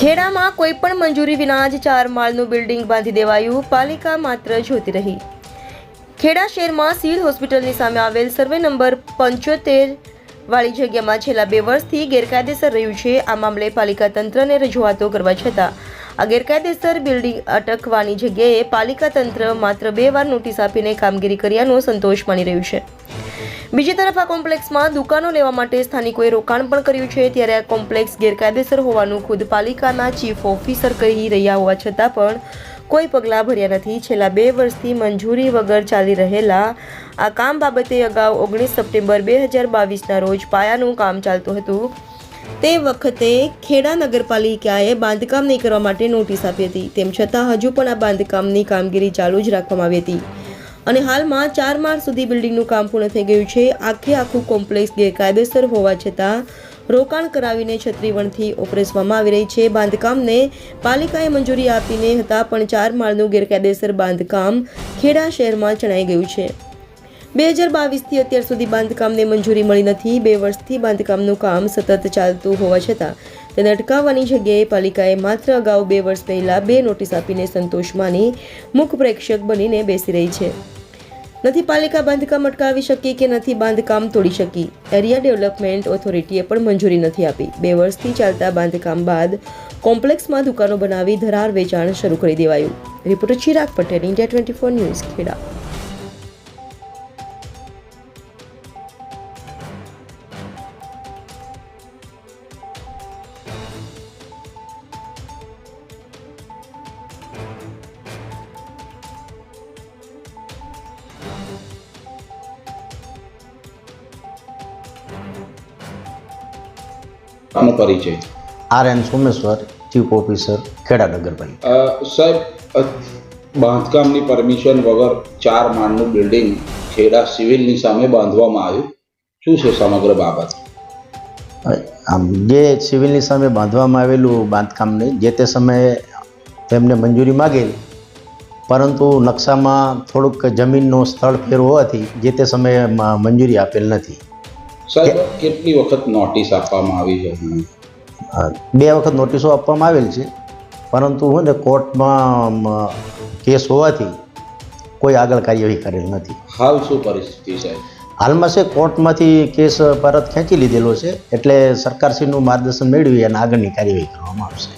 ખેડામાં કોઈપણ મંજૂરી વિના જ 4 માળનું બિલ્ડિંગ બાંધી દેવાયું, પાલિકા માત્ર જોતી રહી। ખેડા શહેરમાં સિવિલ હોસ્પિટલની સામે આવેલ સર્વે નંબર 75 વાળી જગ્યામાં છેલ્લા 2 વર્ષથી ગેરકાયદેસર રહ્યું છે। આ મામલે પાલિકા તંત્રને રજૂઆતો કરવા છતાં આ ગેરકાયદેસર બિલ્ડિંગ અટકવાની જગ્યાએ પાલિકા તંત્ર માત્ર 2 વાર નોટિસ આપીને કામગીરી કર્યાનો સંતોષ માની રહ્યું છે। બીજી તરફ આ કોમ્પ્લેક્સમાં દુકાનો લેવા માટે સ્થાનિકોએ રોકાણ પણ કર્યું છે, ત્યારે આ કોમ્પ્લેક્સ ગેરકાયદેસર હોવાનું ખુદ પાલિકાના ચીફ ઓફિસર કહી રહ્યા હોવા છતાં પણ કોઈ પગલાં ભર્યા નથી। છેલ્લા 2 વર્ષથી મંજૂરી વગર ચાલી રહેલા આ કામ બાબતે અગાઉ 19 સપ્ટેમ્બર 2022ના રોજ પાયાનું કામ ચાલતું હતું। તે વખતે ખેડા નગરપાલિકાએ બાંધકામ નહીં કરવા માટે નોટિસ આપી હતી, તેમ છતાં હજુ પણ આ બાંધકામની કામગીરી ચાલુ જ રાખવામાં આવી હતી અને હાલમાં 4 માળ સુધી બિલ્ડિંગનું કામ પૂર્ણ થઈ ગયું છે। આખું કોમ્પ્લેક્સ ગેરકાયદેસર હોવા છતાં રોકાણ કરાવીને છત્રીવણથી ઓપરેશવામાં આવી રહી છે। બાંધકામને પાલિકાએ મંજૂરી આપીને હતા, પણ 4 માળનું ગેરકાયદેસર બાંધકામ ખેડા શહેરમાં ચણાઈ ગયું છે। 2022થી અત્યાર સુધી બાંધકામને મંજૂરી મળી નથી। 2 વર્ષથી બાંધકામનું કામ સતત ચાલતું હોવા છતાં તેને અટકાવવાની જગ્યાએ પાલિકાએ માત્ર અગાઉ 2 વર્ષ પહેલા 2 નોટિસ આપીને સંતોષ માની મુખ પ્રેક્ષક બનીને બેસી રહી છે। નથી પાલિકા બાંધકામ અટકાવી શકી કે નથી બાંધકામ તોડી શકી। એરિયા ડેવલપમેન્ટ ઓથોરિટીએ પણ મંજૂરી નથી આપી। 2 વર્ષથી ચાલતા બાંધકામ બાદ કોમ્પ્લેક્સમાં દુકાનો બનાવી ધરાર વેચાણ શરૂ કરી દેવાયું। Reporter Chirag Patel, India 24 news, Kheda. આનો પરિચય RN Someshwar, chief officer, Kheda નગરપાલિકા। સાહેબ, બાંધકામની પરમિશન વગર 4 માળનું બિલ્ડિંગ ખેડા સિવિલની સામે બાંધવામાં આવ્યું, શું છે સમગ્ર બાબત? આમ જે સિવિલની સામે બાંધવામાં આવેલું બાંધકામને જે તે સમયે તેમને મંજૂરી માગેલી, પરંતુ નકશામાં થોડુંક જમીનનો સ્થળ ફેર હોવાથી જે તે સમયે મંજૂરી આપેલ નથી। સાહેબ, કેટલી વખત નોટિસ આપવામાં આવી છે? 2 વખત નોટિસો આપવામાં આવેલ છે, પરંતુ હું ને કોર્ટમાં કેસ હોવાથી કોઈ આગળ કાર્યવાહી કરેલ નથી। હાલ શું પરિસ્થિતિ સાહેબ? હાલમાં છે કોર્ટમાંથી કેસ પરત ખેંચી લીધેલો છે, એટલે સરકારશ્રીનું માર્ગદર્શન મેળવી અને આગળની કાર્યવાહી કરવામાં આવશે।